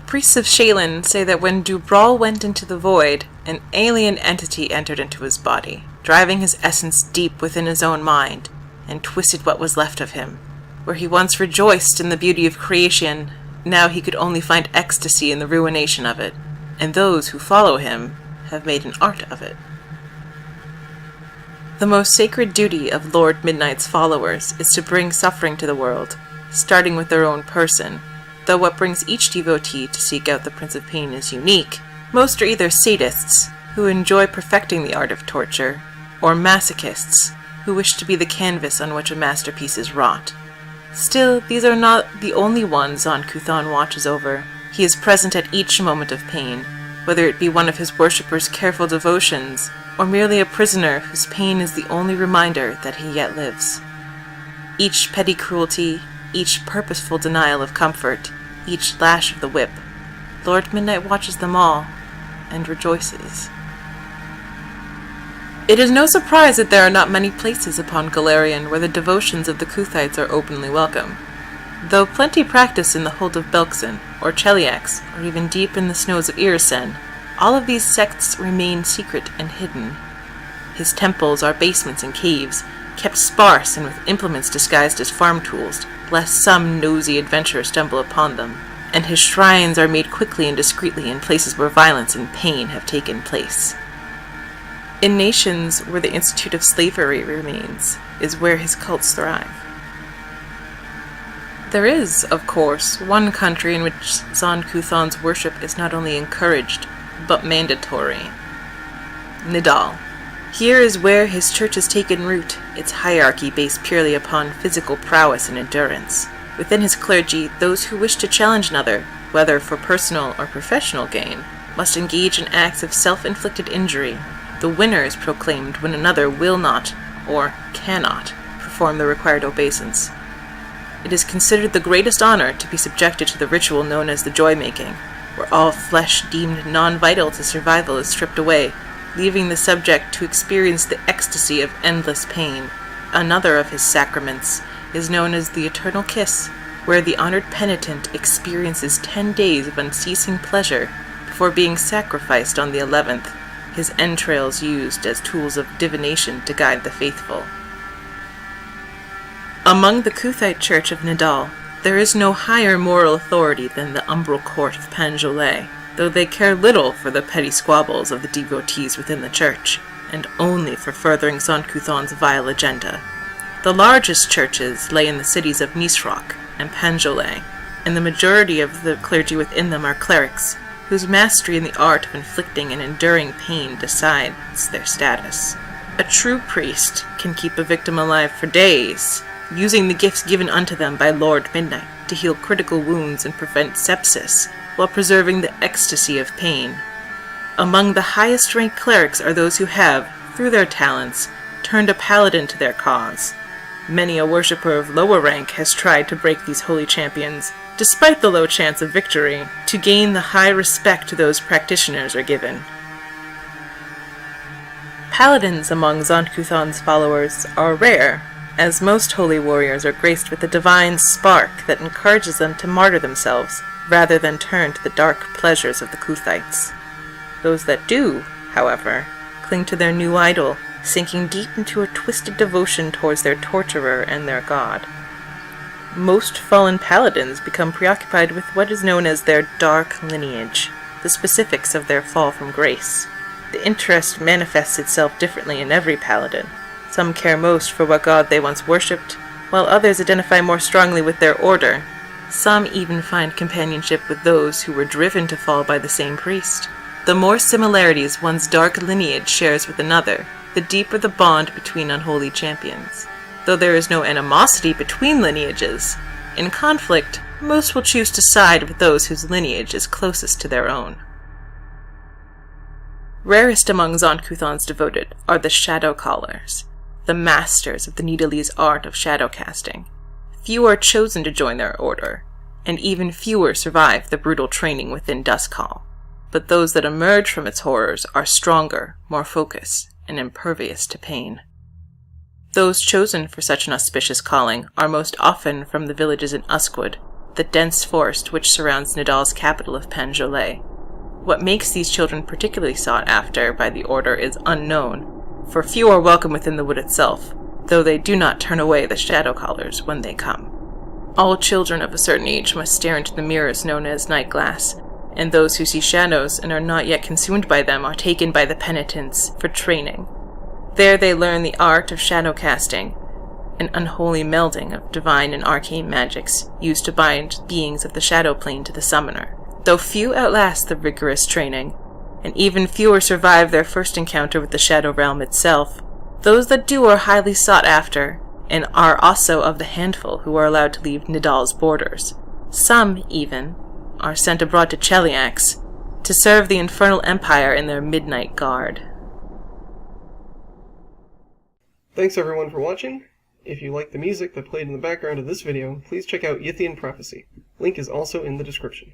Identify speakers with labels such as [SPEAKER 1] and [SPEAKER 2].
[SPEAKER 1] priests of Shaylin say that when Dubrawl went into the void, an alien entity entered into his body, driving his essence deep within his own mind, and twisted what was left of him. Where he once rejoiced in the beauty of creation, now he could only find ecstasy in the ruination of it, and those who follow him have made an art of it. The most sacred duty of Lord Midnight's followers is to bring suffering to the world, starting with their own person. Though what brings each devotee to seek out the Prince of Pain is unique, most are either sadists, who enjoy perfecting the art of torture, or masochists, who wish to be the canvas on which a masterpiece is wrought. Still, these are not the only ones Zon-Kuthon watches over. He is present at each moment of pain, whether it be one of his worshippers' careful devotions, or merely a prisoner whose pain is the only reminder that he yet lives. Each petty cruelty, each purposeful denial of comfort, each lash of the whip, Lord Midnight watches them all, and rejoices. It is no surprise that there are not many places upon Golarion where the devotions of the Kuthites are openly welcome. Though plenty practice in the Hold of Belkzen, or Cheliax, or even deep in the snows of Irisen, all of these sects remain secret and hidden. His temples are basements and caves, kept sparse and with implements disguised as farm tools, lest some nosy adventurer stumble upon them, and his shrines are made quickly and discreetly in places where violence and pain have taken place. In nations where the institute of slavery remains is where his cults thrive. There is, of course, one country in which Zon-Kuthon's worship is not only encouraged, but mandatory. Nidal. Here is where his church has taken root, its hierarchy based purely upon physical prowess and endurance. Within his clergy, those who wish to challenge another, whether for personal or professional gain, must engage in acts of self-inflicted injury. The winner is proclaimed when another will not, or cannot, perform the required obeisance. It is considered the greatest honor to be subjected to the ritual known as the joy-making, where all flesh deemed non-vital to survival is stripped away, leaving the subject to experience the ecstasy of endless pain. Another of his sacraments is known as the Eternal Kiss, where the honored penitent experiences 10 days of unceasing pleasure before being sacrificed on the 11th, his entrails used as tools of divination to guide the faithful. Among the Kuthite Church of Nidal, there is no higher moral authority than the umbral court of Panjolet, though they care little for the petty squabbles of the devotees within the church, and only for furthering Zon-Kuthon's vile agenda. The largest churches lay in the cities of Nisroch and Panjolet, and the majority of the clergy within them are clerics, whose mastery in the art of inflicting and enduring pain decides their status. A true priest can keep a victim alive for days, using the gifts given unto them by Lord Midnight to heal critical wounds and prevent sepsis, while preserving the ecstasy of pain. Among the highest-ranked clerics are those who have, through their talents, turned a paladin to their cause. Many a worshipper of lower rank has tried to break these holy champions, despite the low chance of victory, to gain the high respect those practitioners are given. Paladins among Zon-Kuthon's followers are rare, as most holy warriors are graced with a divine spark that encourages them to martyr themselves, rather than turn to the dark pleasures of the Kuthites. Those that do, however, cling to their new idol, sinking deep into a twisted devotion towards their torturer and their god. Most fallen paladins become preoccupied with what is known as their dark lineage, the specifics of their fall from grace. The interest manifests itself differently in every paladin. Some care most for what god they once worshipped, while others identify more strongly with their order. Some even find companionship with those who were driven to fall by the same priest. The more similarities one's dark lineage shares with another, the deeper the bond between unholy champions. Though there is no animosity between lineages, in conflict, most will choose to side with those whose lineage is closest to their own. Rarest among Zon-Kuthon's devoted are the Shadow Callers, the masters of the Nidalese art of shadow casting. Few are chosen to join their order, and even fewer survive the brutal training within Duskhall. But those that emerge from its horrors are stronger, more focused, and impervious to pain. Those chosen for such an auspicious calling are most often from the villages in Uskwood, the dense forest which surrounds Nidal's capital of Panjolet. What makes these children particularly sought after by the Order is unknown, for few are welcome within the wood itself, though they do not turn away the shadow callers when they come. All children of a certain age must stare into the mirrors known as night glass, and those who see shadows and are not yet consumed by them are taken by the penitents for training. There they learn the art of shadow casting, an unholy melding of divine and arcane magics used to bind beings of the shadow plane to the summoner. Though few outlast the rigorous training, and even fewer survive their first encounter with the shadow realm itself, those that do are highly sought after, and are also of the handful who are allowed to leave Nidal's borders. Some, even, are sent abroad to Cheliax to serve the Infernal Empire in their Midnight Guard.
[SPEAKER 2] Thanks everyone for watching. If you like the music that played in the background of this video, please check out Yithian Prophecy. Link is also in the description.